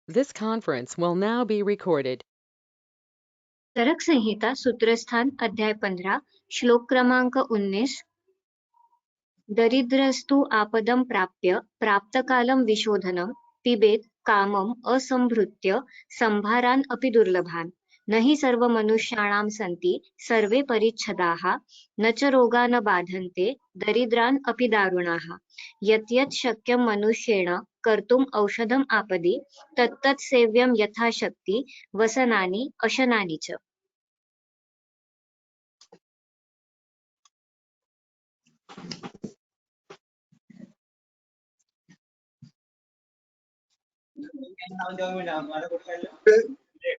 This conference will now be recorded. चरक संहिता सूत्रस्थान अध्याय 15 श्लोक क्रमांक 19। दरिद्रस्तु आपदं प्राप्य प्राप्तकालं विशोधनं पिबेत् कामम् असंभृत्य संभारान् अपि दुर्लभान्। न हि सर्वमनुष्याणां सन्ति सर्वे परिच्छदाः न च रोगा न बाधन्ते दरिद्रान् अपि दारुणाः। यत् यत् शक्यं मनुष्येण कर्तुम् औषधम् आपदि तत्तत् सेव्यं यथाशक्ति वसनानि अशनानि च।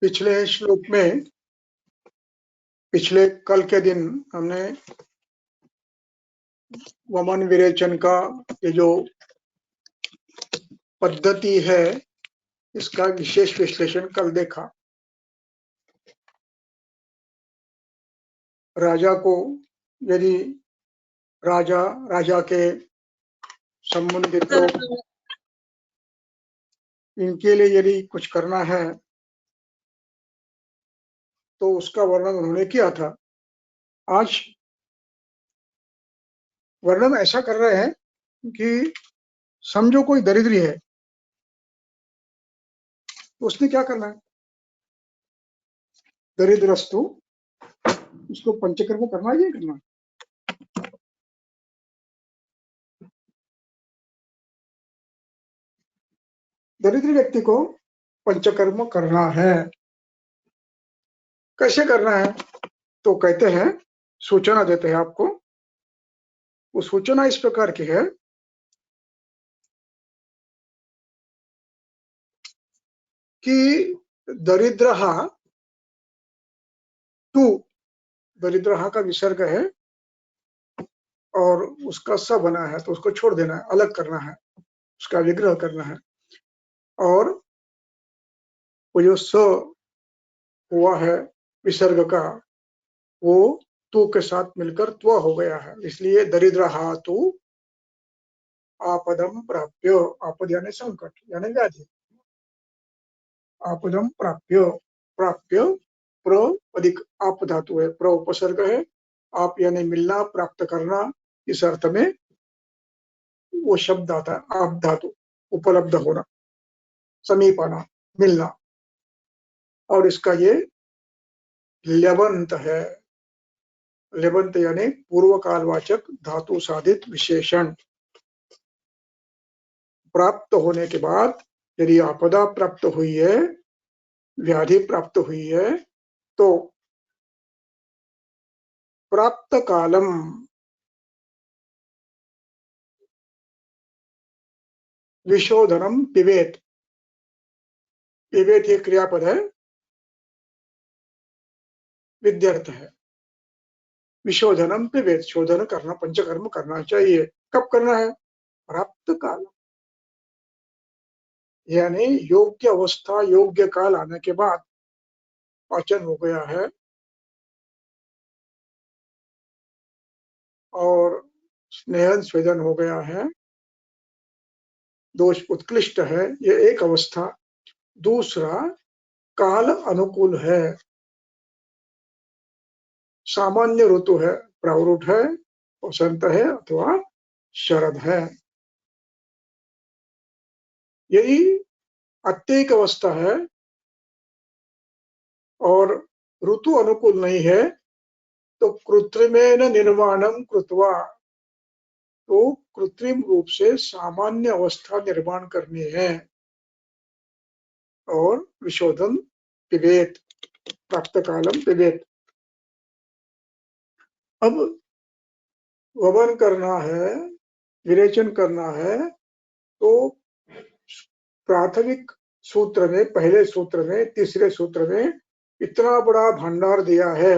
पिछले श्लोक में पिछले कल के दिन हमने वमन विरेचन का ये जो पद्धति है इसका विशेष विश्लेषण कल देखा। राजा को यदि राजा के संबंधित लोग इनके लिए यदि कुछ करना है तो उसका वर्णन उन्होंने किया था। आज वर्णन ऐसा कर रहे हैं कि समझो कोई दरिद्री है तो उसने क्या करना है। दरिद्रस्तु उसको पंचकर्म करना ही करना। दरिद्र व्यक्ति को पंचकर्म करना है। कैसे करना है तो कहते हैं, सूचना देते हैं आपको। वो सूचना इस प्रकार की है कि दरिद्रहा तू, दरिद्रहा का विसर्ग है और उसका स बना है तो उसको छोड़ देना है, अलग करना है, उसका विग्रह करना है। और वो जो स हुआ है विसर्ग का वो तू के साथ मिलकर त्व हो गया है, इसलिए दरिद्रहा तू आपदम प्राप्य। आपद यानी संकट यानी व्याधि। आपदम प्राप्य, प्राप्य प्र अधिक आप धातु है, प्र उपसर्ग है। आप यानी मिलना, प्राप्त करना, इस अर्थ में वो शब्द आता है। आप धातु उपलब्ध होना, समीप आना, मिलना। और इसका ये ल्यबंत है। ल्यबंत यानी पूर्व कालवाचक धातु साधित विशेषण। प्राप्त होने के बाद यदि आपदा प्राप्त हुई है, व्याधि प्राप्त हुई है तो प्राप्त कालम विशोधनम पिबेत। पिबेत ये क्रियापद है, विद्यर्थ है। विशोधनम पिबेत, शोधन करना, पंचकर्म करना चाहिए। कब करना है? प्राप्त काल यानी योग्य अवस्था, योग्य काल आने के बाद। पाचन हो गया है और स्नेहन स्वेदन हो गया है, दोष उत्कृष्ट है, ये एक अवस्था। दूसरा काल अनुकूल है, सामान्य ऋतु है, प्रावरुट है, वसंत है अथवा शरद है। यदि अत्यधिक अवस्था है और ऋतु अनुकूल नहीं है तो कृत्रिमेन निर्माणम कृत्वा, तो कृत्रिम रूप से सामान्य अवस्था निर्माण करनी है। और विशोधन पिबेत, प्राप्त कालम पिबेत। अब वमन करना है, विरेचन करना है तो प्राथमिक सूत्र में, पहले सूत्र में, तीसरे सूत्र में इतना बड़ा भंडार दिया है।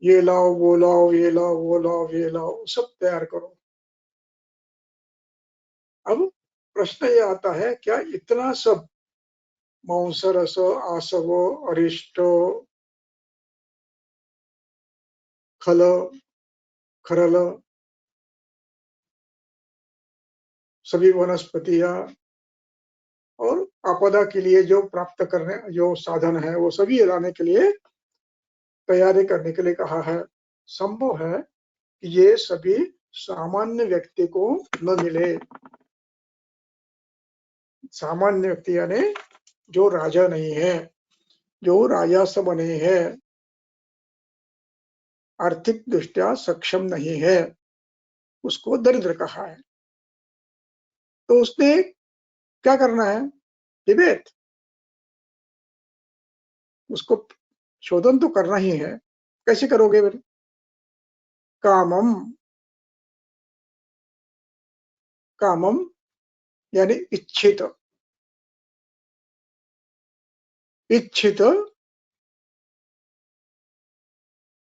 ये लाओ वो लाओ, ये लाओ वो लाओ, ये लाओ, सब तैयार करो। अब प्रश्न ये आता है, क्या इतना सब मांसरस, आसव, अरिष्ट, खल, खरल, सभी वनस्पतियां और आपदा के लिए जो प्राप्त करने जो साधन है वो सभी लाने के लिए तैयारी करने के लिए कहा है। संभव है कि ये सभी सामान्य व्यक्ति को न मिले। सामान्य व्यक्ति यानी जो राजा नहीं है, जो राजा से बने हैं, आर्थिक दृष्टया सक्षम नहीं है, उसको दरिद्र कहा है। तो उसने क्या करना है? विवेक, उसको शोधन तो करना ही है। कैसे करोगे फिर? कामम, कामम यानी इच्छित, इच्छित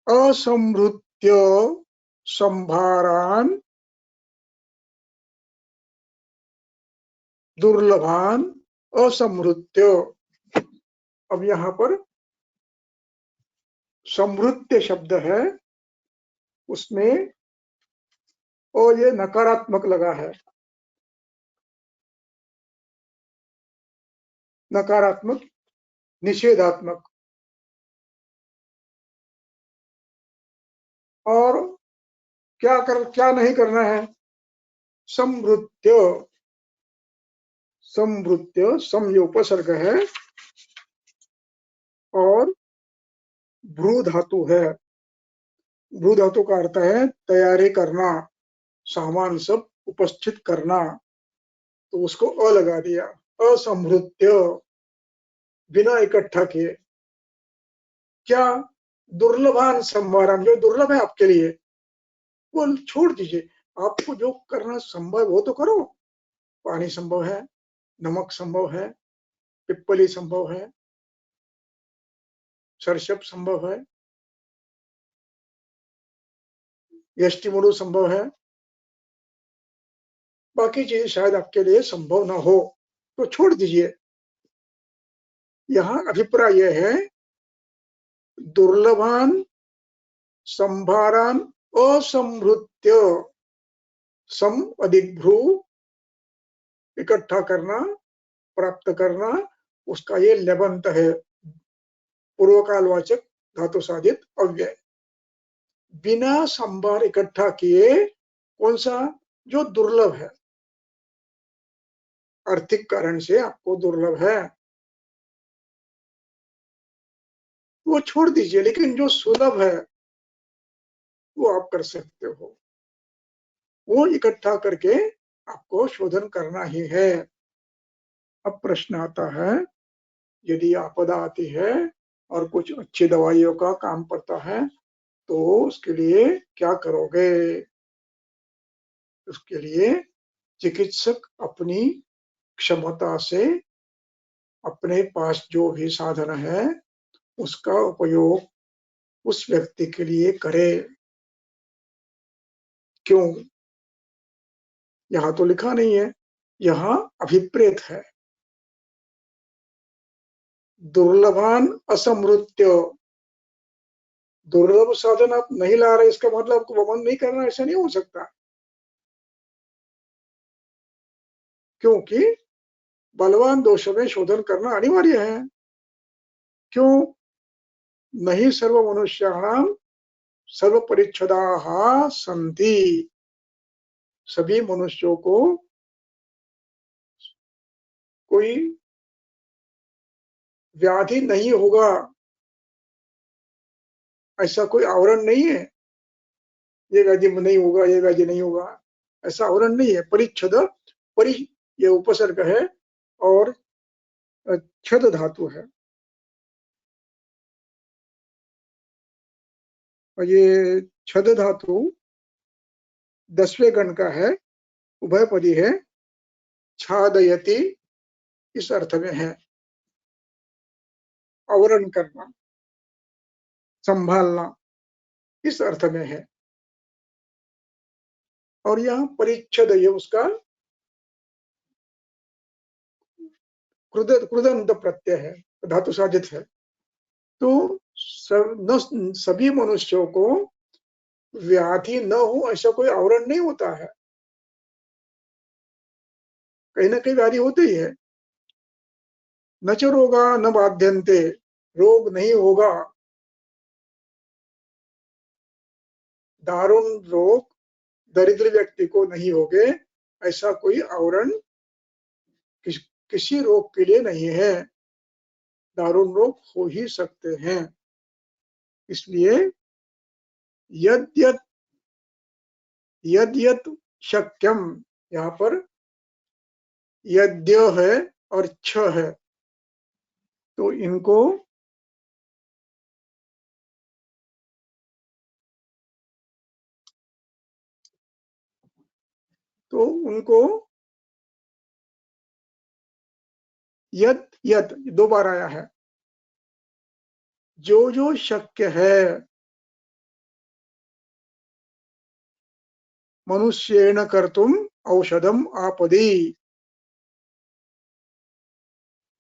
असंभृत्य संभारान दुर्लभान असंभृत्य। अब यहाँ पर समृत्य शब्द है, उसमें और ये नकारात्मक लगा है, नकारात्मक, निषेधात्मक। और क्या नहीं करना है? समृत्य, समृत्य, सम ये उपसर्ग है और भ्रू धातु है। भ्रू धातु का अर्थ है तैयारी करना, सामान सब उपस्थित करना, तो उसको अ लगा दिया। असंभृत्य, बिना इकट्ठा किए। क्या? दुर्लभान संभारान, जो दुर्लभ है आपके लिए वो छोड़ दीजिए। आपको जो करना संभव हो तो करो। पानी संभव है, नमक संभव है, पिप्पली संभव है, सरसप संभव है, यष्टिमरु संभव है। बाकी चीज शायद आपके लिए संभव ना हो तो छोड़ दीजिए। यहाँ अभिप्राय यह है दुर्लभान संभारान असंभृत्य, सम अधिक भ्रू, इकट्ठा करना, प्राप्त करना, उसका ये लेबंत है, पूर्वकालवाचक धातु साधित अव्यय। बिना संभार इकट्ठा किए, कौन सा? जो दुर्लभ है, आर्थिक कारण से आपको दुर्लभ है वो छोड़ दीजिए, लेकिन जो सुलभ है वो आप कर सकते हो। वो इकट्ठा करके आपको शोधन करना ही है। अब प्रश्न आता है, यदि आपदा आती है और कुछ अच्छी दवाइयों का काम पड़ता है तो उसके लिए क्या करोगे? उसके लिए चिकित्सक अपनी क्षमता से अपने पास जो भी साधन है उसका उपयोग उस व्यक्ति के लिए करे। क्यों? यहाँ तो लिखा नहीं है, यहाँ अभिप्रेत है। दुर्लभान असमृत्य, दुर्लभ साधन आप नहीं ला रहे इसका मतलब आपको वमन नहीं करना, ऐसा नहीं हो सकता। क्योंकि बलवान दोष में शोधन करना अनिवार्य है। क्यों? नहीं सर्व मनुष्याणाम सर्व परिच्छदाः सन्ति, सभी मनुष्यों को कोई व्याधि नहीं होगा, ऐसा कोई आवरण नहीं है। ये व्याधि नहीं होगा, ये व्याधि नहीं होगा, ऐसा आवरण नहीं है। परिच्छद, परि ये उपसर्ग है और छद धातु है, और ये छद धातु 10वें गण का है, उभयपदी है, छादयति इस अर्थ में है, आवरण करना, संभालना, इस अर्थ में है। और यहाँ परिच्छद ये उसका कृदंत प्रत्यय है, धातु साधित है। तो सभी मनुष्यों को व्याधि न हो ऐसा कोई आवरण नहीं होता है, कहीं ना कहीं व्याधि होती ही है। न च रोगा न बाध्यन्ते, रोग नहीं होगा, दारुण रोग दरिद्र व्यक्ति को नहीं होंगे, ऐसा कोई आवरण किसी रोग के लिए नहीं है। दारुण रोग हो ही सकते हैं। इसलिए यद यद यद यद शक्यम, यहाँ पर यद्य है और छ है, तो इनको तो उनको यद यद दो बार आया है, जो जो शक्य है मनुष्येण कर्तुम औषधम आपदी,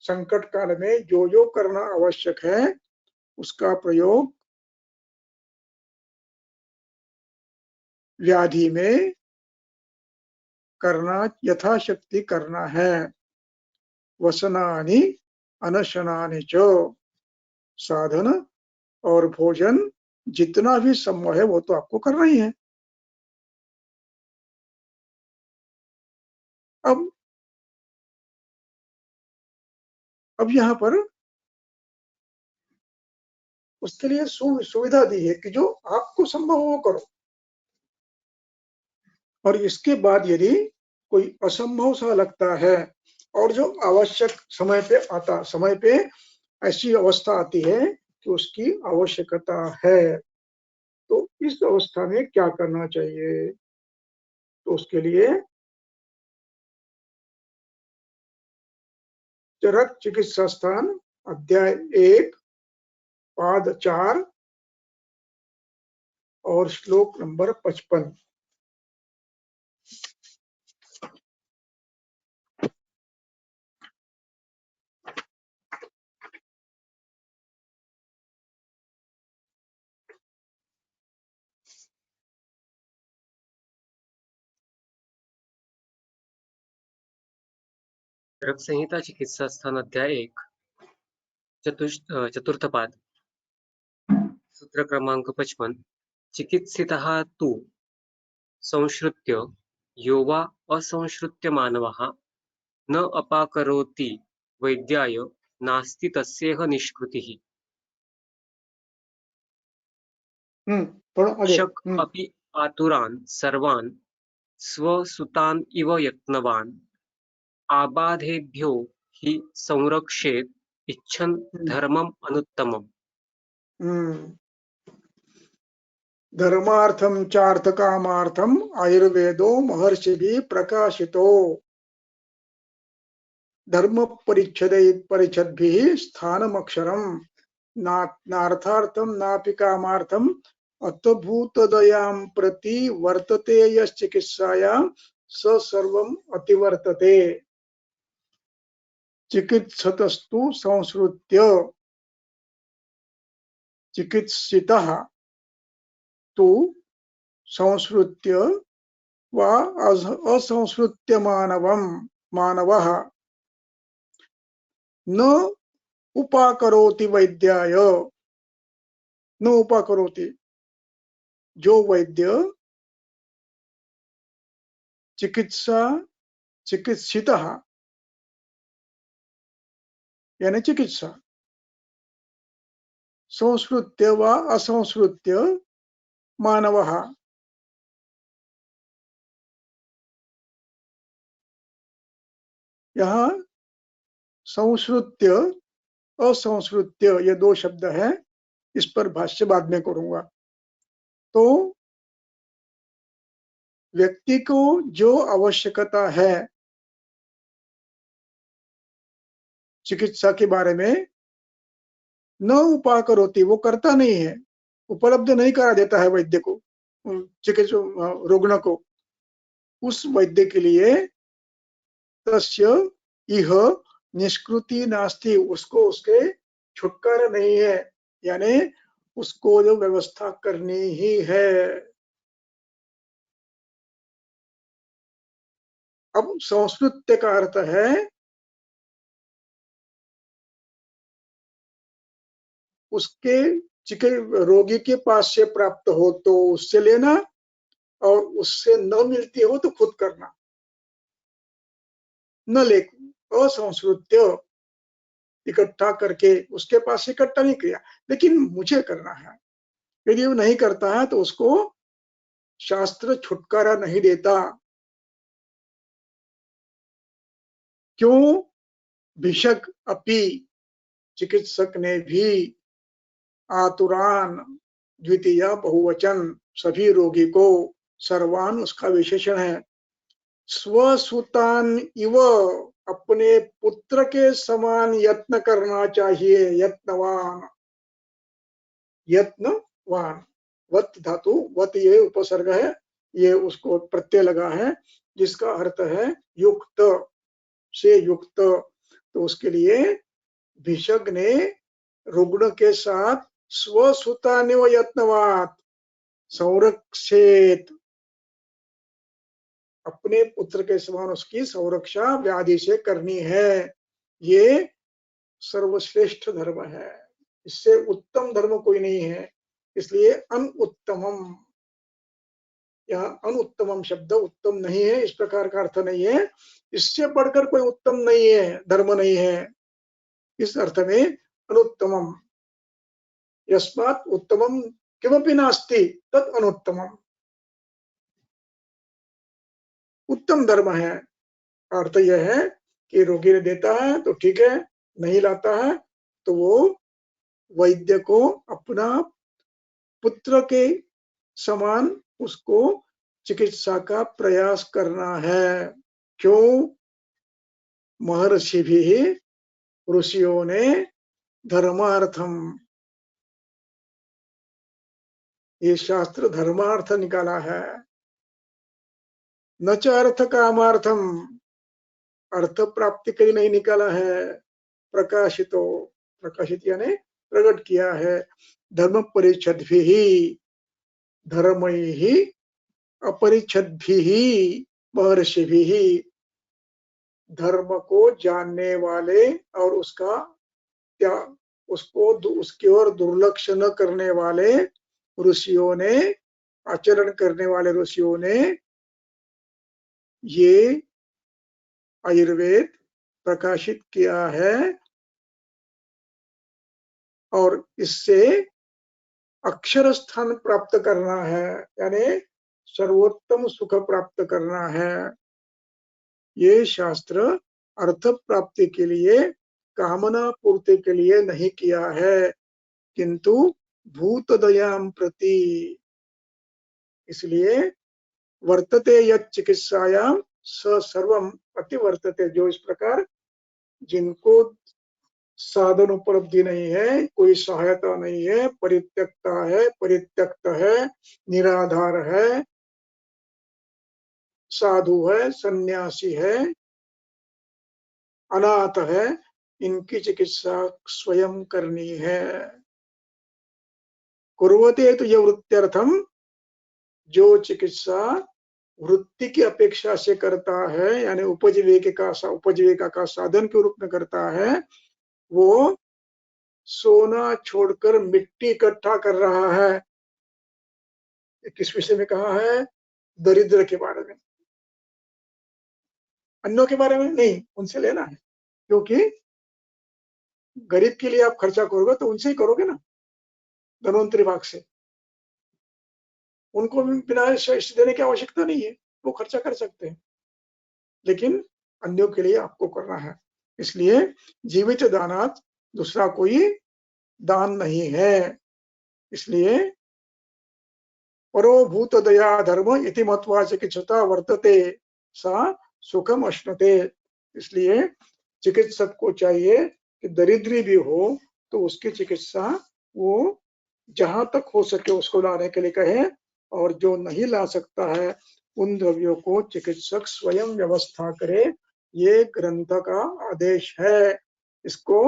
संकट काल में जो जो करना आवश्यक है उसका प्रयोग व्याधि में करना, यथाशक्ति करना है। वसनानि अनशनानि च, साधन और भोजन जितना भी संभव है वो तो आपको करना ही है। अब यहाँ पर उसके लिए सुविधा दी है कि जो आपको संभव हो करो, और इसके बाद यदि कोई असंभव सा लगता है और जो आवश्यक समय पे ऐसी अवस्था आती है कि उसकी आवश्यकता है, तो इस अवस्था में क्या करना चाहिए? तो उसके लिए चरक चिकित्सा स्थान अध्याय 1 पाद 4 और श्लोक नंबर 55। चरक संहिता चिकित्सा स्थान अध्याय 1 चतुर्थ पाद सूत्र क्रमांक 55। चिकित्सितः तु संश्रुत्य यो वा असंश्रुत्य मानवः न अपाकरोति वैद्याय नास्ति तस्येह निष्कृतिः। शक अपि आतुरान् सर्वान् स्वसुतान् इव यत्नवान् आबाधेभ्यो हि संरक्षेत् इच्छन् धर्मम् अनुत्तमम्। धर्मार्थम चार्थ कामार्थम आयुर्वेदो महर्षिभिः प्रकाशितो, धर्म परिच्छद्भिः स्थानमक्षरम् नार्थार्थम नापि कामार्थम अतभूतदयां प्रति वर्तते यश्चिकित्सायां स सर्वम् अतिवर्तते। चिकित्सतस्तु संश्रुत्य, चिकित्सितः तु संश्रुत्य वा असंश्रुत्य मानवः न उपाकरोति वैद्याय, न उपाकरोति, जो वैद्य चिकित्सितः यानी चिकित्सा, संश्रुत्य व असंश्रुत्य मानवः, यहाँ संश्रुत्य असंश्रुत्य ये दो शब्द हैं, इस पर भाष्य बाद में करूंगा। तो व्यक्ति को जो आवश्यकता है चिकित्सा के बारे में, न उपाकरोति, वो करता नहीं है, उपलब्ध नहीं करा देता है वैद्य को, चिकित्सा रुग्ण को, उस वैद्य के लिए तस्य इह निष्कृति नास्ति, उसको उसके छुटकारा नहीं है, यानी उसको जो व्यवस्था करनी ही है। अब संस्कृत्य का अर्थ है उसके रोगी के पास से प्राप्त हो तो उससे लेना, और उससे न मिलती हो तो खुद करना। न ले असंस्कृत्य, इकट्ठा करके उसके पास इकट्ठा नहीं किया, लेकिन मुझे करना है। यदि वो नहीं करता है तो उसको शास्त्र छुटकारा नहीं देता। क्यों? भिषक अपि, चिकित्सक ने भी, आतुरान द्वितीय बहुवचन, सभी रोगी को, सर्वान उसका विशेषण है, स्वसुतान इव, अपने पुत्र के समान यत्न करना चाहिए। यत्नवान, यत्नवान, वत धातु, वत ये उपसर्ग है, ये उसको प्रत्यय लगा है, जिसका अर्थ है युक्त, से युक्त। तो उसके लिए भिषक ने रुग्ण के साथ स्वसुतानिव यत्नवात, संरक्षेत, अपने पुत्र के समान उसकी संरक्षा व्याधि से करनी है। ये सर्वश्रेष्ठ धर्म है, इससे उत्तम धर्म कोई नहीं है। इसलिए अनुत्तमम, यहाँ अनुत्तमम शब्द उत्तम नहीं है, इस प्रकार का अर्थ नहीं है। इससे बढ़कर कोई उत्तम नहीं है, धर्म नहीं है, इस अर्थ में अनुत्तमम। यस्मात् उत्तमम किमपि नास्ति तत् अनुत्तमम, उत्तम धर्म है। अर्थ यह है कि रोगी ने देता है तो ठीक है, नहीं लाता है तो वो वैद्य को अपना पुत्र के समान उसको चिकित्सा का प्रयास करना है। क्यों? महर्षि भी, ऋषियों ने धर्मार्थम, ये शास्त्र धर्मार्थ निकाला है, न च अर्थ कामार्थम, अर्थ प्राप्ति के लिए नहीं निकाला है। प्रकाशितो, प्रकाशित यानी प्रकट किया है, धर्म परिच्छद भी, धर्म ही अपरिच्छद भी, महर्षि भी, धर्म को जानने वाले और उसका त्याग, उसको उसकी ओर दुर्लक्ष्य न करने वाले ऋषियों ने, आचरण करने वाले ऋषियों ने ये आयुर्वेद प्रकाशित किया है, और इससे अक्षर स्थान प्राप्त करना है, यानी सर्वोत्तम सुख प्राप्त करना है। ये शास्त्र अर्थ प्राप्ति के लिए, कामना पूर्ति के लिए नहीं किया है, किंतु भूत दयाम प्रति। इसलिए वर्तते यत् चिकित्सायाम स सर्वम अति वर्तते, जो इस प्रकार जिनको साधन उपलब्धि नहीं है, कोई सहायता नहीं है, परित्यक्ता है, परित्यक्त है, निराधार है, साधु है, सन्यासी है, अनाथ है, इनकी चिकित्सा स्वयं करनी है। कुर्वते तो यह वृत्त्यर्थम, जो चिकित्सा वृत्ति की अपेक्षा से करता है, यानी उपजीविका का साधन के रूप में करता है, वो सोना छोड़कर मिट्टी इकट्ठा कर रहा है। किस विषय में कहा है? दरिद्र के बारे में, अन्यों के बारे में नहीं, उनसे लेना है। क्योंकि गरीब के लिए आप खर्चा करोगे तो उनसे ही करोगे ना, धनवंतरी भाग से। उनको बिना देने की आवश्यकता नहीं है, वो खर्चा कर सकते हैं, लेकिन अन्यों के लिए आपको करना है। इसलिए जीवित दानात दूसरा कोई दान नहीं है। इसलिए परो भूत दया धर्म इति मत्वा चिकित्सता वर्तते सा सुखम अश्नुते। इसलिए चिकित्सक को चाहिए कि दरिद्री भी हो तो उसकी चिकित्सा वो जहां तक हो सके उसको लाने के लिए कहे, और जो नहीं ला सकता है उन द्रव्यों को चिकित्सक स्वयं व्यवस्था करे। ये ग्रंथ का आदेश है। इसको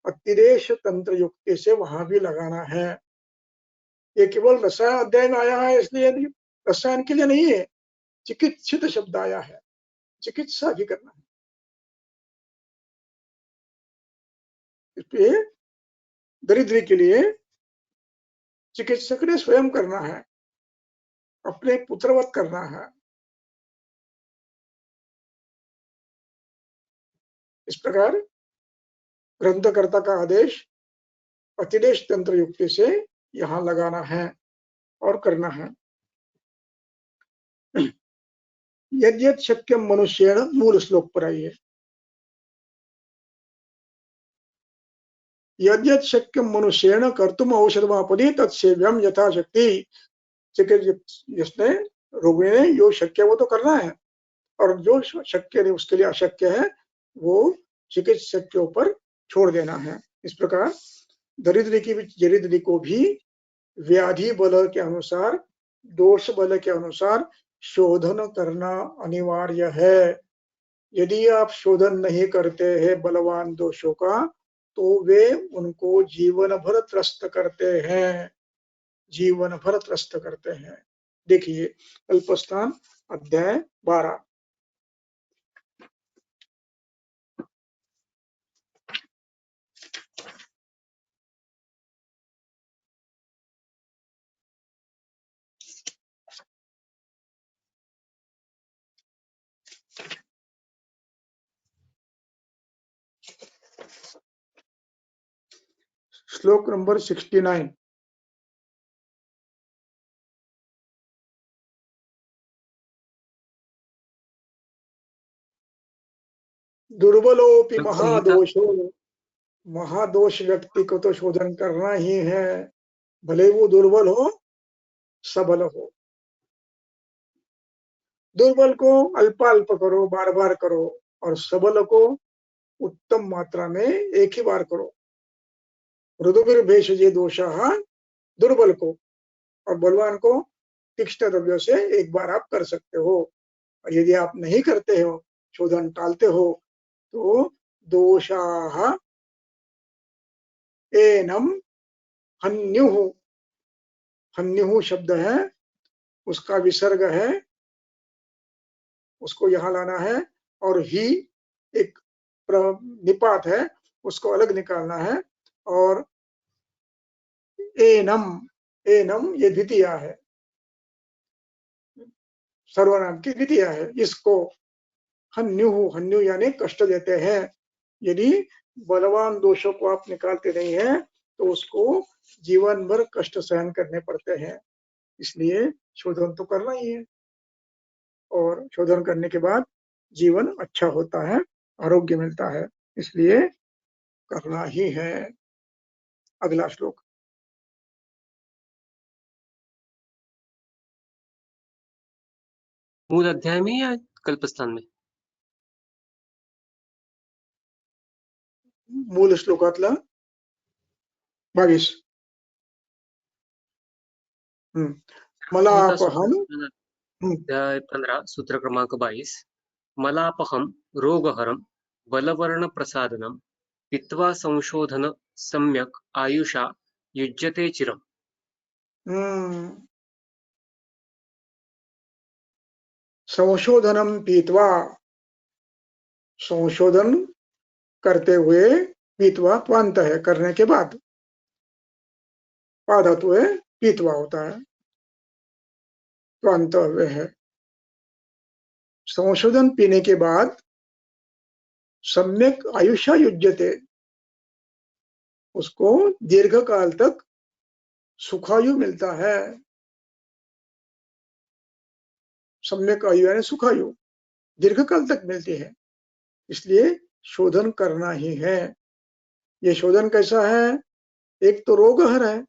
अतिदेश तंत्र युक्ति से वहां भी लगाना है। ये केवल रसायन अध्ययन आया है इसलिए रसायन के लिए नहीं है, चिकित्सित शब्द आया है, चिकित्सा भी करना है। इसलिए दरिद्र के लिए चिकित्सक ने स्वयं करना है, अपने पुत्रवत करना है। इस प्रकार ग्रंथकर्ता का आदेश अतिदेश तंत्र युक्ति से यहाँ लगाना है और करना है। यद्यत् शक्यम मनुष्येण, मूल श्लोक पर आइए। यद्यत् शक्यम मनुष्येण कर्तुम औषधमापदि तत्सेव्यम यथाशक्ति। जिसने रोगी ने जो शक्य वो तो करना है, और जो शक्य नहीं उसके लिए अशक्य है वो चिकित्सक के ऊपर छोड़ देना है। इस प्रकार दरिद्र को भी व्याधि बल के अनुसार, दोष बल के अनुसार शोधन करना अनिवार्य है। यदि आप शोधन नहीं करते हैं बलवान दोषों का, तो वे उनको जीवन भर त्रस्त करते हैं, जीवन भर त्रस्त करते हैं। देखिए अल्पस्थान अध्याय 12। श्लोक नंबर 69। दुर्बलोपि महादोषो, महादोष व्यक्ति को तो शोधन करना ही है, भले वो दुर्बल हो सबल हो। दुर्बल को अल्पाल्प करो, बार बार करो, और सबल को उत्तम मात्रा में एक ही बार करो। मृदुभिर भेषजे दोषः, दुर्बल को और बलवान को तीक्ष्ण द्रव्यों से एक बार आप कर सकते हो। और यदि आप नहीं करते हो, शोधन टालते हो, तो दोषाः एनम हन्युः, हन्युः शब्द है, उसका विसर्ग है, उसको यहाँ लाना है, और ही एक निपात है, उसको अलग निकालना है। और एनम, एनम ये द्वितीया है, सर्वनाम की द्वितीया है। इसको हन्युः, हन्यु यानी कष्ट देते हैं। यदि बलवान दोषों को आप निकालते नहीं हैं, तो उसको जीवन भर कष्ट सहन करने पड़ते हैं। इसलिए शोधन तो करना ही है, और शोधन करने के बाद जीवन अच्छा होता है, आरोग्य मिलता है, इसलिए करना ही है। अगला श्लोक। मूल अध्याय में या कल्पस्थान में? मूल श्लोकातला 22। मलापहम, अध्याय 15 सूत्र क्रमांक 22। मलापहम रोगहरम बलवर्ण प्रसादनम पित्वा संशोधन सम्यक आयुषा युज्यते चिरम। संशोधनम पीत्वा, संशोधन करते हुए, पीत्वा त्वांत है, करने के बाद, पाधातु है, पीत्वा होता है, त्वांत है। संशोधन पीने के बाद सम्यक आयुषा युज्यते, उसको दीर्घ काल तक सुखायु मिलता है। सम्यक आयु यानी सुखायु दीर्घ काल तक मिलती है, इसलिए शोधन करना ही है। ये शोधन कैसा है? एक तो रोगहर है,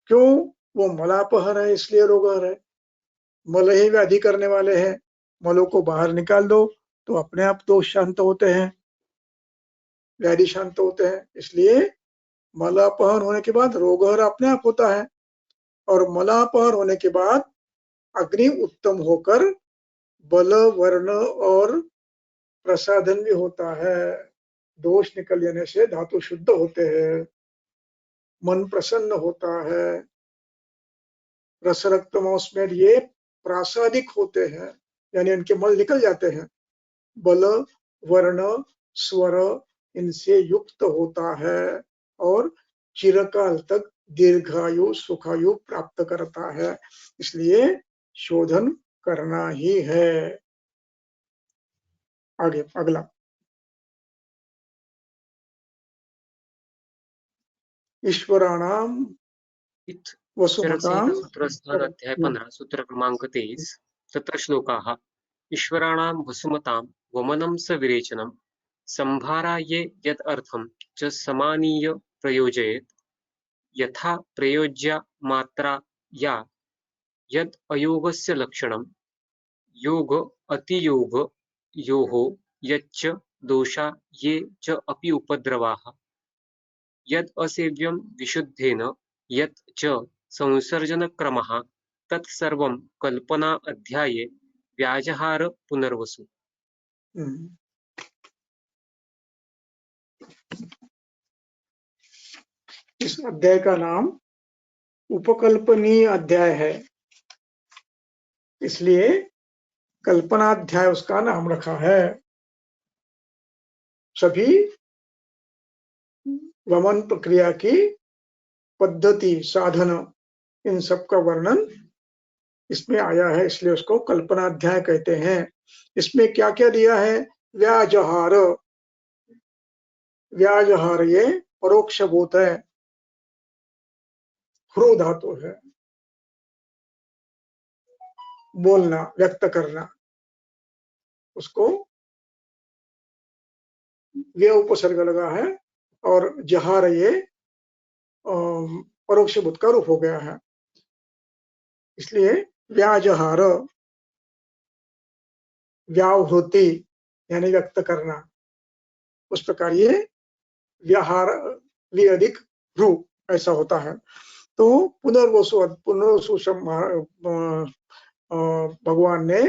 क्यों? वो मलापहर है, इसलिए रोगहर है। मल ही व्याधि करने वाले हैं, मलों को बाहर निकाल दो तो अपने आप दोष शांत होते हैं, व्याधि शांत होते हैं। इसलिए मलापहर होने के बाद रोगहर अपने आप होता है, और मलापहर होने के बाद अग्नि उत्तम होकर बल, वर्ण और प्रसादन भी होता है। दोष निकल जाने से धातु शुद्ध होते हैं, मन प्रसन्न होता है, रस रक्त मांस में ये प्रासादिक होते हैं, यानी इनके मल निकल जाते हैं। बल, वर्ण, स्वर इनसे युक्त होता है, और चिरकाल तक दीर्घायु सुखायु प्राप्त करता है, इसलिए शोधन करना ही है। आगे अगला, ईश्वराणाम इथ वसुमताम चरकसंहितासूत्रस्थान अध्याय 15 सूत्र क्रमांक 23 तत्र श्लोकाः ईश्वराणां वसुमतां वमनं स विरेचनं संभाराये यद अर्थं च समानीय प्रयोजयेत् यथा प्रयोज्या मात्रा या यद अयोगस्य लक्षणं योग अतियोग योः यच्च दोषा ये च अपि उपद्रवाः यद असेव्यं विशुद्धेन यत् च संसर्जनक्रमः तत् सर्वं कल्पना अध्याये व्याजहार पुनर्वसु। इस अध्याय का नाम उपकल्पनीय अध्याय है, इसलिए कल्पनाध्याय उसका नाम रखा है। सभी वमन प्रक्रिया की पद्धति साधन इन सब का वर्णन इसमें आया है, इसलिए उसको कल्पनाध्याय कहते हैं। इसमें क्या क्या दिया है? व्याजहार, व्याजहार ये परोक्ष भूत है, ह्रू धातु है, बोलना व्यक्त करना, उसको व्य उपसर्ग लगा है और जहार ये परोक्ष भूत का रूप हो गया है, इसलिए व्याजहार व्यावृत्ति यानी व्यक्त करना, उस प्रकार ये व्याहार वि अधिक रू ऐसा होता है। तो पुनर्वसु भगवान ने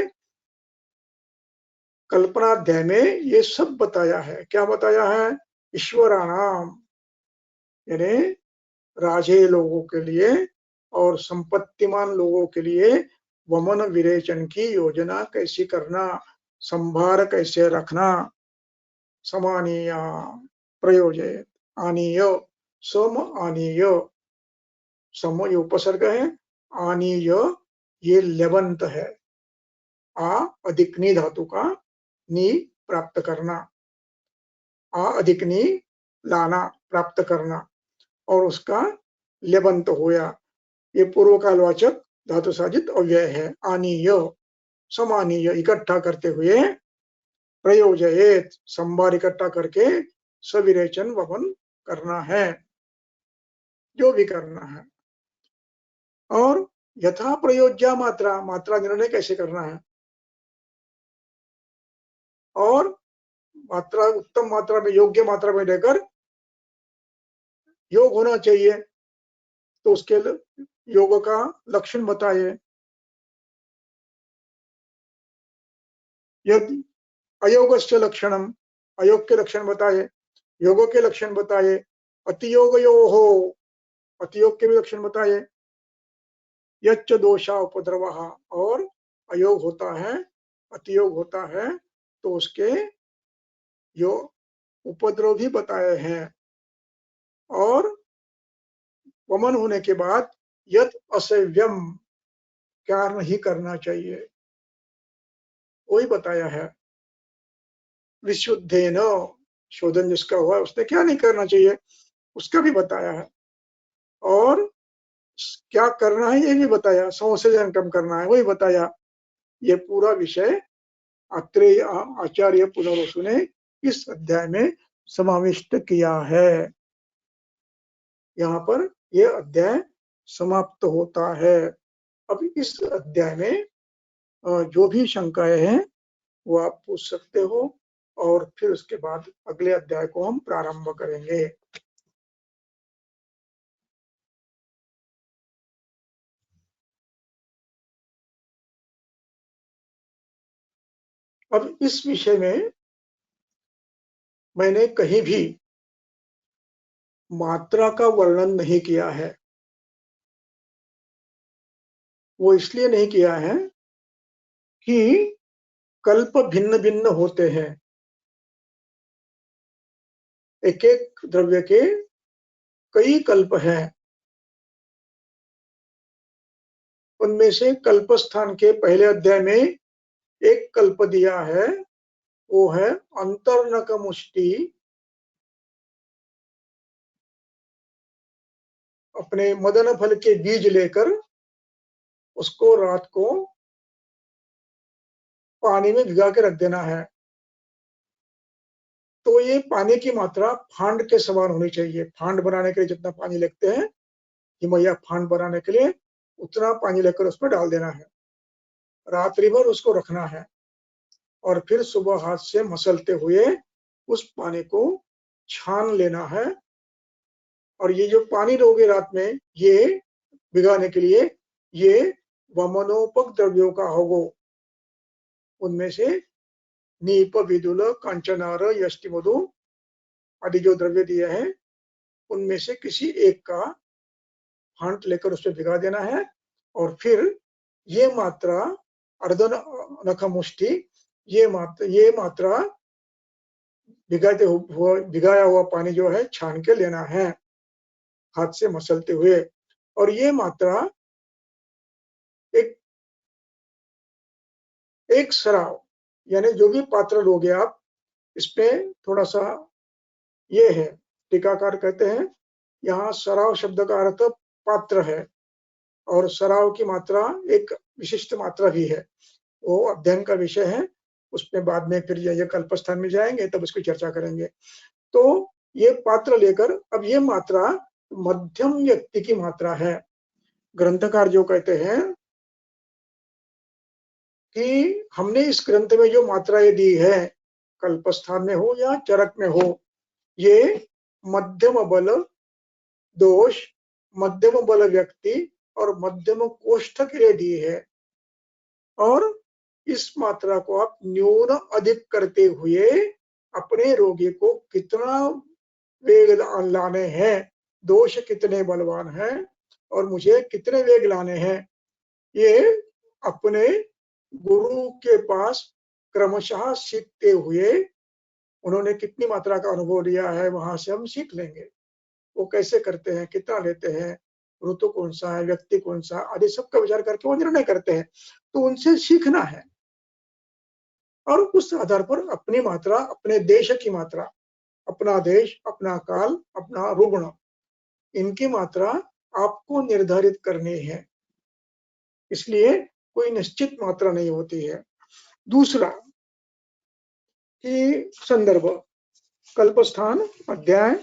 कल्पनाध्याय में ये सब बताया है। क्या बताया है? ईश्वराणाम यानी राजे लोगों के लिए और संपत्तिमान लोगों के लिए वमन विरेचन की योजना कैसी करना, संभार कैसे रखना, समानीय प्रयोजय आनीय, सम आनीय, सम ये उपसर्ग है, आनीय ये लेवंत है, आ अधिक नी धातु का नी प्राप्त करना, आ अधिक नी लाना प्राप्त करना और उसका लेबंत होया, ये पूर्व कालवाचक धातु साजित अव्यय है। आनीय समानीय इकट्ठा करते हुए, प्रयोजयेत संभार इकट्ठा करके, सविरेचन वमन करना है, जो भी करना है। और यथा प्रयोज्या मात्रा, मात्रा निर्णय कैसे करना है, और मात्रा उत्तम मात्रा में योग्य मात्रा में लेकर योग होना चाहिए, तो उसके योग का लक्षण बताइए। यदि अयोगस्य लक्षणम, अयोग के लक्षण बताए, योग के लक्षण बताए, अतियोग हो, अतियोग के भी लक्षण बताए, यच्च दोषा उपद्रवः, और अयोग होता है, अतियोग होता है तो उसके यो उपद्रव भी बताए हैं। और वमन होने के बाद यत असेव्यम, क्या नहीं करना चाहिए, वही बताया है। विशुद्धेन, शोधन जिसका हुआ उसने क्या नहीं करना चाहिए उसका भी बताया है, और क्या करना है ये भी बताया, संसर्जन कम करना है वही बताया। ये पूरा विषय अत्रेय आचार्य पुनर्वसु ने इस अध्याय में समाविष्ट किया है। यहाँ पर यह अध्याय समाप्त होता है। अब इस अध्याय में जो भी शंकाएं हैं वो आप पूछ सकते हो, और फिर उसके बाद अगले अध्याय को हम प्रारंभ करेंगे। अब इस विषय में मैंने कहीं भी मात्रा का वर्णन नहीं किया है। वो इसलिए नहीं किया है कि कल्प भिन्न भिन्न होते हैं, एक एक द्रव्य के कई कल्प हैं। उनमें से कल्प स्थान के पहले अध्याय में एक कल्प दिया है, वो है अंतर्नक मुष्टि। अपने मदन फल के बीज लेकर उसको रात को पानी में भिगा के रख देना है। तो ये पानी की मात्रा फांड के समान होनी चाहिए। फांड बनाने के लिए जितना पानी लगते हैं, हिमैया फांड बनाने के लिए उतना पानी लेकर उसमें डाल देना है। रात्रि भर उसको रखना है और फिर सुबह हाथ से मसलते हुए उस पानी को छान लेना है। और ये जो पानी लोगे रात में, ये भिगाने के लिए, ये वमनोपक द्रव्यों का होगो। उनमें से नीप, विदुल, कांचनार, यष्टिमधु आदि जो द्रव्य दिए हैं, उनमें से किसी एक का फांट लेकर उसमें भिगा देना है। और फिर ये मात्रा अर्धनख मुष्टि, ये मात्रा भिगाया हुआ पानी जो है छान के लेना है हाथ से मसलते हुए। और ये मात्रा एक सराव, यानी जो भी पात्र लोगे आप, इसमें थोड़ा सा ये है, टीकाकार कहते हैं यहाँ सराव शब्द का अर्थ पात्र है और सराव की मात्रा एक विशिष्ट मात्रा भी है, वो अध्ययन का विषय है। उसमें बाद में फिर ये कल्पस्थान में जाएंगे तब उसकी चर्चा करेंगे। तो ये पात्र लेकर, अब ये मात्रा मध्यम व्यक्ति की मात्रा है। ग्रंथकार जो कहते हैं कि हमने इस ग्रंथ में जो मात्राएं दी है, कल्पस्थान में हो या चरक में हो, ये मध्यम बल दोष, मध्यम बल व्यक्ति और मध्यम कोष्ठ के लिए दी है। और इस मात्रा को आप न्यून अधिक करते हुए अपने रोगी को कितना वेग लाने हैं, दोष कितने बलवान हैं और मुझे कितने वेग लाने हैं, ये अपने गुरु के पास क्रमशः सीखते हुए उन्होंने कितनी मात्रा का अनुभव लिया है, वहां से हम सीख लेंगे। वो कैसे करते हैं, कितना लेते हैं, ऋतु कौन सा है, व्यक्ति कौन सा, आदि सबका विचार करके वो निर्णय करते हैं। तो उनसे सीखना है और उस आधार पर अपनी मात्रा, अपने देश की मात्रा, अपना देश, अपना काल, अपना रुग्ण, इनकी मात्रा आपको निर्धारित करनी है। इसलिए कोई निश्चित मात्रा नहीं होती है। दूसरा कि संदर्भ, कल्पस्थान अध्याय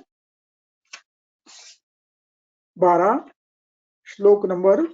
12 श्लोक नंबर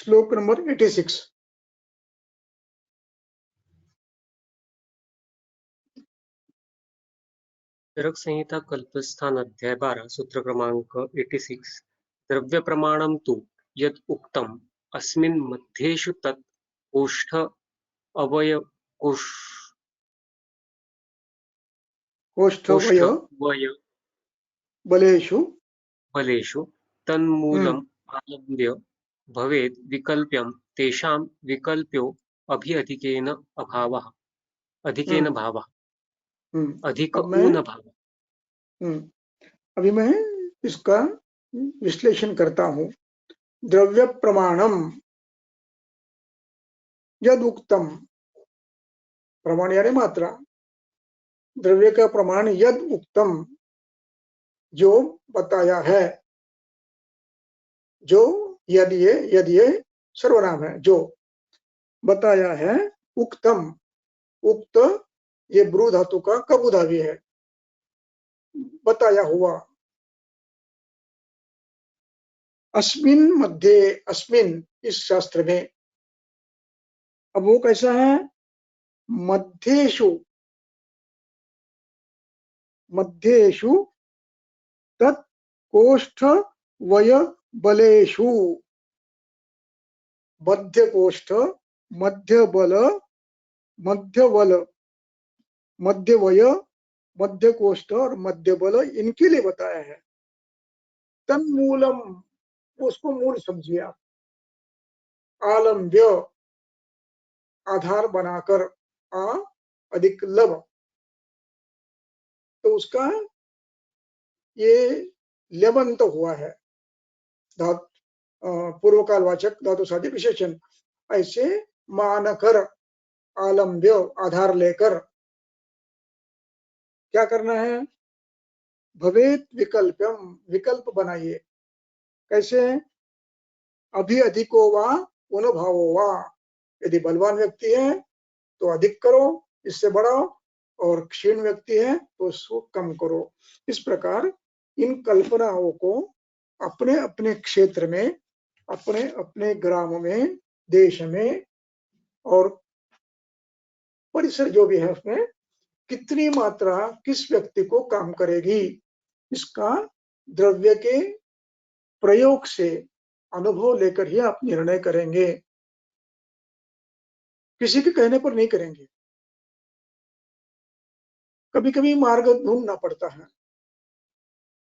86। चरक संहिता कल्पस्थान अध्याय 12 सूत्र क्रमांक 86। द्रव्य प्रमाणम तु यद उक्तम अस्मिन् मध्येषु तत् कोष्ठ अवय कोष्ठवय बलेषु बलेषु तन्मूलम् आलम्ब्य भवेत् विकल्प्यं तेषां विकल्प्यो अधिकेन अभावः, अधिकेन भावः, अधिक अब मैं ऊन भावः। अभी मैं इसका विश्लेषण करता हूं। द्रव्य प्रमाणम यद उक्तम, प्रमाण यानी मात्रा, द्रव्य का प्रमाण यद उक्तम, जो बताया है, जो यद ये सर्वनाम है, जो बताया है, उक्तम, उक्त ये ब्रू धातु का कबूधावी है, बताया हुआ। अस्मिन मध्य, अस्मिन इस शास्त्र में, अब वो कैसा है? मध्येषु, मध्येषु तत् कोष्ठ वय बलेषु, मध्य कोष्ठ, मध्य बल, मध्य बल, मध्य वय, मध्य कोष्ठ और मध्य बल, इनके लिए बताया है। तन्मूलम, उसको मूल समझिए आप। आलम्ब्य, आधार बनाकर, आ अधिक लब, तो उसका ये लेबंत हुआ है, पूर्व कालवाचक धातु साध्य विशेषण। ऐसे मानकर, आलम्ब्य, आधार लेकर क्या करना है? भवेत विकल्पम, विकल्प बनाइए। कैसे? अभी अधिको वा अनुभावो वा, यदि बलवान व्यक्ति है तो अधिक करो, इससे बढ़ाओ, और क्षीण व्यक्ति है तो उसको कम करो। इस प्रकार इन कल्पनाओं को अपने अपने क्षेत्र में, अपने अपने ग्राम में, देश में और परिसर जो भी है उसमें कितनी मात्रा किस व्यक्ति को काम करेगी, इसका द्रव्य के प्रयोग से अनुभव लेकर ही आप निर्णय करेंगे, किसी के कहने पर नहीं करेंगे। कभी कभी मार्ग ढूंढना पड़ता है।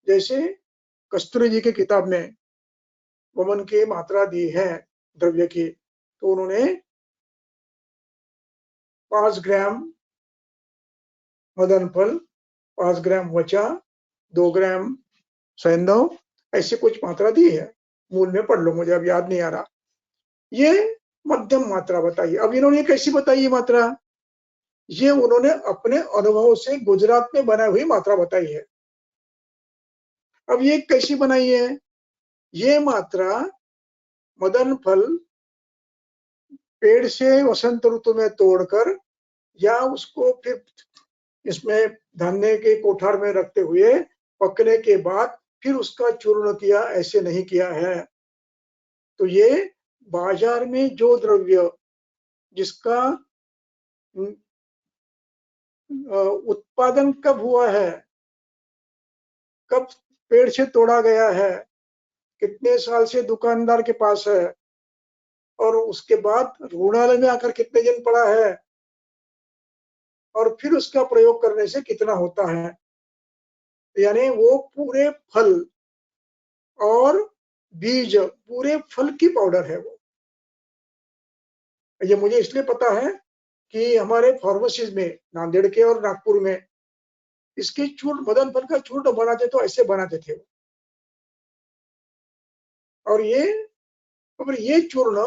जैसे कस्तूरी जी की किताब में वमन की मात्रा दी है द्रव्य की, तो उन्होंने 5 ग्राम मदन फल, 5 ग्राम वचा, 2 ग्राम सैंधव, ऐसी कुछ मात्रा दी है। मूल में पढ़ लो, मुझे अब याद नहीं आ रहा। ये मध्यम मात्रा बताई। अब इन्होंने कैसी बताई ये मात्रा? ये उन्होंने अपने अनुभव से गुजरात में बनाई हुई मात्रा बताई है। अब ये कैसी बनाई है? ये मात्रा मदन फल पेड़ से वसंत ऋतु में तोड़कर या उसको फिर इसमें धान्य के कोठार में रखते हुए पकने के बाद फिर उसका चूर्ण किया, ऐसे नहीं किया है। तो ये बाजार में जो द्रव्य जिसका उत्पादन कब हुआ है, कब पेड़ से तोड़ा गया है, कितने साल से दुकानदार के पास है, और उसके बाद रुग्णालय में आकर कितने दिन पड़ा है, और फिर उसका प्रयोग करने से कितना होता है, यानी वो पूरे फल और बीज, पूरे फल की पाउडर है वो। ये मुझे इसलिए पता है कि हमारे फार्मेसीज में, नांदेड़ के और नागपुर में, इसके चूर्ण, मदन फल का चूर्ण बनाते तो ऐसे बनाते थे। और ये चूर्ण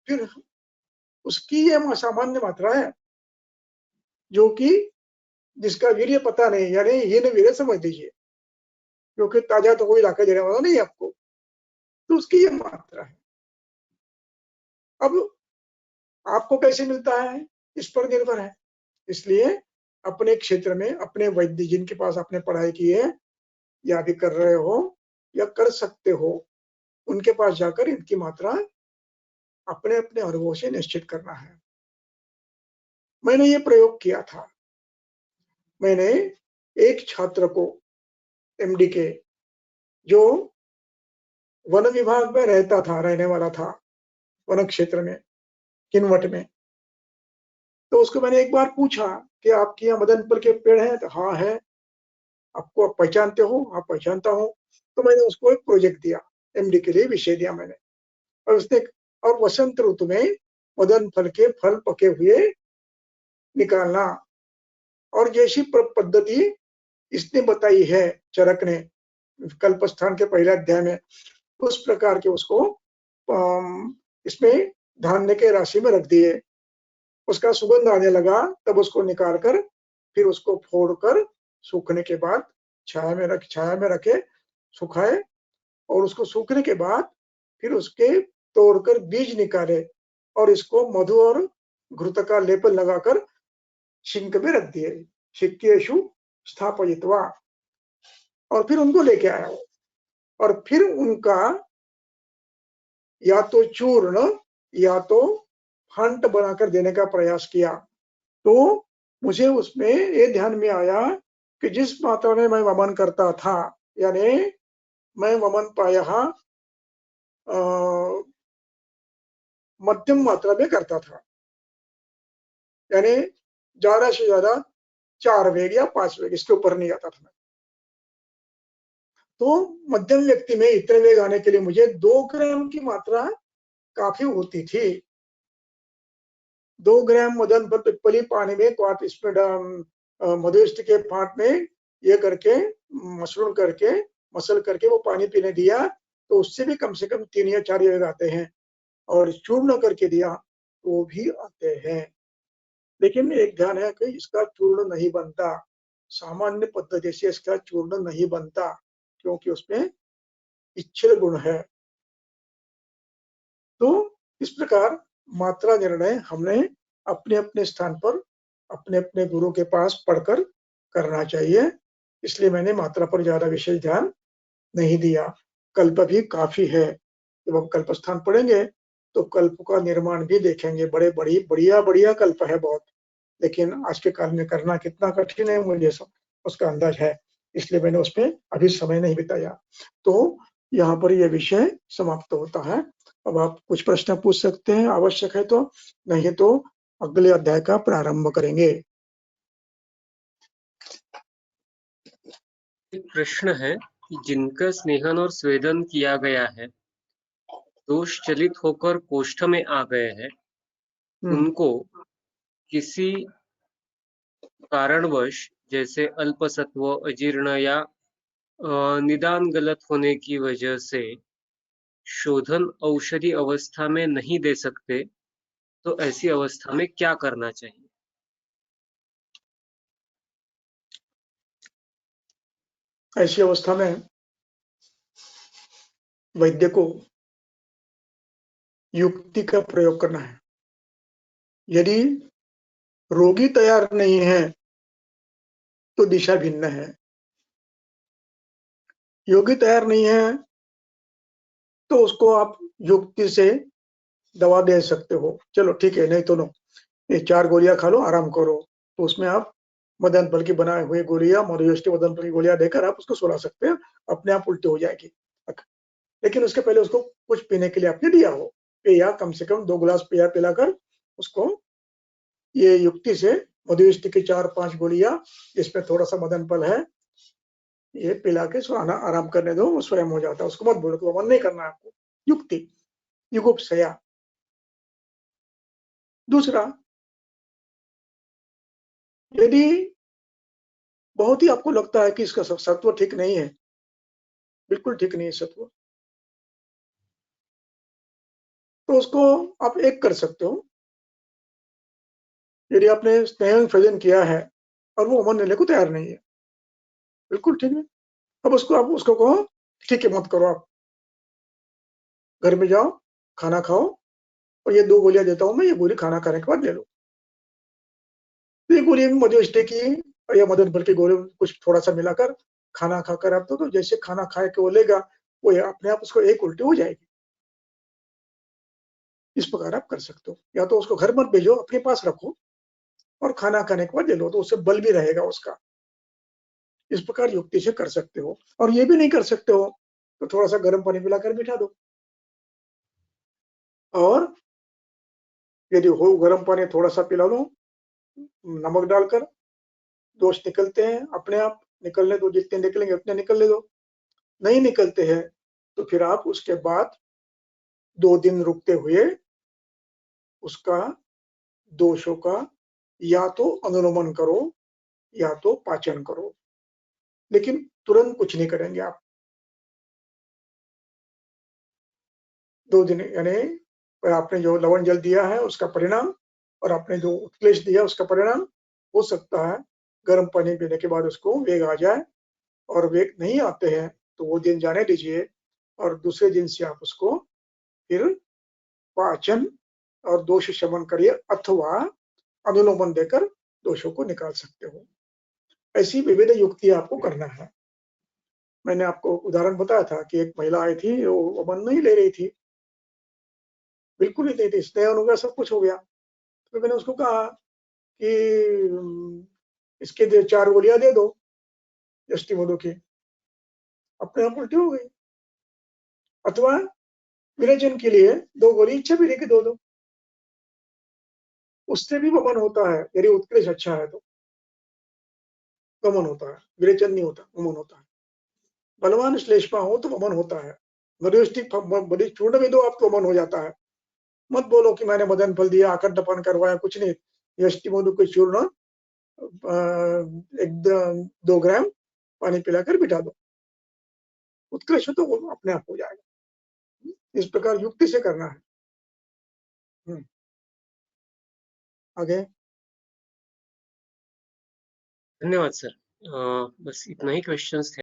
फिर उसकी ये सामान्य मात्रा है, जो कि जिसका वीर्य पता नहीं, यानी ये न वीर्य समझ लीजिए, क्योंकि ताजा तो कोई लाके देने वाला नहीं आपको, तो उसकी ये मात्रा है। अब आपको कैसे मिलता है, इस पर निर्भर है। इसलिए अपने क्षेत्र में अपने वैद्य जिनके पास आपने पढ़ाई की है या भी कर रहे हो या कर सकते हो, उनके पास जाकर इनकी मात्रा अपने अपने अनुभव से निश्चित करना है। मैंने ये प्रयोग किया था। मैंने एक छात्र को, एमडी के, जो वन विभाग में रहता था, रहने वाला था वन क्षेत्र में, किनवट में, तो उसको मैंने एक बार पूछा कि आपके यहाँ मदन फल के पेड़ हैं? तो हाँ है। आपको, आप पहचानते हो? हाँ पहचानता हूँ। तो मैंने उसको एक प्रोजेक्ट दिया, एमडी के लिए विषय दिया मैंने, और उसने, और वसंत ऋतु में मदन फल के फल पके हुए निकालना, और जैसी पद्धति इसने बताई है चरक ने कल्पस्थान के पहले अध्याय में, उस प्रकार के उसको इसमें धान्य के राशि में रख दिए। उसका सुगंध आने लगा, तब उसको निकाल कर फिर उसको फोड़कर सूखने के बाद छाया में रखे, सुखाए, और उसको सूखने के बाद फिर उसके तोड़कर बीज निकाले, और इसको मधु और घृत का लेपन लगाकर सिंक में रख दिए। सिक्केषु स्थापयित्वा, और फिर उनको लेके आया वो, और फिर उनका या तो चूर्ण या तो हंट बनाकर देने का प्रयास किया। तो मुझे उसमें ये ध्यान में आया कि जिस मात्रा में मैं वमन करता था, यानी मैं वमन प्रायः मध्यम मात्रा में करता था, यानी ज्यादा से ज्यादा 4 वेग या 5 वेग, इसके ऊपर नहीं आता था। तो मध्यम व्यक्ति में इतने वेग आने के लिए मुझे 2 ग्राम की मात्रा काफी होती थी। 2 ग्राम मदन पर पिप्पली पानी में क्वार्ट स्पून मधुष्ट के फाट में ये करके मसरूम करके मसल करके वो पानी पीने दिया, तो उससे भी कम से कम 3 या 4 वेग आते हैं। और चूर्ण करके दिया तो वो भी आते हैं। लेकिन एक ध्यान है कि इसका चूर्ण नहीं बनता, सामान्य पद्धति से इसका चूर्ण नहीं बनता, क्योंकि उसमें इच्छित गुण है। तो इस प्रकार मात्रा निर्णय हमने अपने अपने स्थान पर अपने अपने गुरु के पास पढ़कर करना चाहिए, इसलिए मैंने मात्रा पर ज्यादा विशेष ध्यान नहीं दिया। कल्प भी काफी है। जब हम कल्प स्थान पढ़ेंगे तो कल्प का निर्माण भी देखेंगे। बड़े बड़ी बढ़िया बढ़िया कल्प है बहुत, लेकिन आज के काल में करना कितना कठिन है मुझे उसका अंदाज है, इसलिए मैंने उसमें अभी समय नहीं बिताया। तो यहाँ पर यह विषय समाप्त होता है। अब आप कुछ प्रश्न पूछ सकते हैं आवश्यक है तो, नहीं तो अगले अध्याय का प्रारंभ करेंगे। एक प्रश्न है कि जिनका स्नेहन और स्वेदन किया गया है, दोष चलित होकर कोष्ठ में आ गए हैं, उनको किसी कारणवश जैसे अल्पसत्व, अजीर्ण या निदान गलत होने की वजह से शोधन औषधि अवस्था में नहीं दे सकते, तो ऐसी अवस्था में क्या करना चाहिए? ऐसी अवस्था में वैद्य को युक्ति का प्रयोग करना है। यदि रोगी तैयार नहीं है तो दिशा भिन्न है। योगी तैयार नहीं है तो उसको आप युक्ति से दवा दे सकते हो, चलो ठीक है, नहीं तो नो, ये 4 गोलियां खा लो, आराम करो। तो उसमें आप मदन फल की बनाए हुए गोलियां, मधुष्टि मदन फल की गोलियां देकर आप उसको सुला सकते हैं, अपने आप उल्टी हो जाएगी। लेकिन उसके पहले उसको कुछ पीने के लिए आपने दिया हो, पिया, कम से कम 2 गिलास पिया, पिलाकर उसको ये युक्ति से मधुष्टि की 4-5 गोलियां, इसमें थोड़ा सा मदन फल है, ये पिला के सुलाना, आराम करने दो, वो स्वयं हो जाता है। उसको मत बोलो कि वो मन नहीं करना आपको। युक्ति, युगुप्सया। दूसरा, यदि बहुत ही आपको लगता है कि इसका सत्व ठीक नहीं है, बिल्कुल ठीक नहीं है सत्व, तो उसको आप एक कर सकते हो। यदि आपने स्नेह भजन किया है और वो अमन लेने को तैयार नहीं है, बिल्कुल ठीक है, अब उसको आप उसको कहो ठीक है मत करो, आप घर में जाओ, खाना खाओ, और ये 2 गोलियां देता हूं मैं, ये गोली खाना खाने के बाद ले लो। तो ये गोली में मधुष्टि की या मदन फल की गोली कुछ थोड़ा सा मिलाकर खाना खाकर आप तो जैसे खाना खाए के वो लेगा, वो अपने आप उसको एक उल्टी हो जाएगी। इस प्रकार आप कर सकते हो। या तो उसको घर मत भेजो, अपने पास रखो और खाना खाने के बाद ले लो, तो उससे बल भी रहेगा उसका। इस प्रकार युक्ति से कर सकते हो। और ये भी नहीं कर सकते हो तो थोड़ा सा गर्म पानी पिलाकर बिठा दो। और यदि हो गर्म पानी थोड़ा सा पिला लो नमक डालकर, दोष निकलते हैं अपने आप, निकलने दो, जितने निकलेंगे उतने निकलने दो। नहीं निकलते हैं तो फिर आप उसके बाद 2 दिन रुकते हुए उसका दोषों का या तो अनुलोमन करो या तो पाचन करो, लेकिन तुरंत कुछ नहीं करेंगे आप। 2 दिन, यानी आपने जो लवण जल दिया है उसका परिणाम और आपने जो उत्क्लेश दिया उसका परिणाम, हो सकता है गर्म पानी पीने के बाद उसको वेग आ जाए, और वेग नहीं आते हैं तो वो दिन जाने दीजिए, और दूसरे दिन से आप उसको फिर पाचन और दोष शमन करिए, अथवा अनुलोमन देकर दोषों को निकाल सकते हो। ऐसी विविध युक्ति आपको करना है। मैंने आपको उदाहरण बताया था कि एक महिला आई थी, वो अमन नहीं ले रही थी, बिल्कुल ही नहीं थी, स्नेहन हो गया, सब कुछ हो गया। तो मैंने उसको कहा कि इसके 4 गोलियां दे दो यष्टि मधु की, अपने आप उल्टी हो गई। अथवा विरेचन के लिए 2 गोली इच्छा भी लेके दो, उससे भी वमन होता है, यदि उत्कृष्ट अच्छा है तो वमन होता है, विरेचन नहीं होता, वमन होता है। बलवान श्लेष्मा हो तो वमन होता है, मधुष्टिक बड़ी चूर्ण में दो आप तो वमन हो जाता है। मत बोलो कि मैंने मदन फल दिया, अखंडपन करवाया, कुछ नहीं। यष्टि मधु को चूर्ण 2 ग्राम पानी पिलाकर बिठा दो, उत्कृष्ट तो वो अपने आप हो जाएगा। इस प्रकार युक्ति से करना है। आगे। धन्यवाद सर। बस इतना ही क्वेश्चंस थे।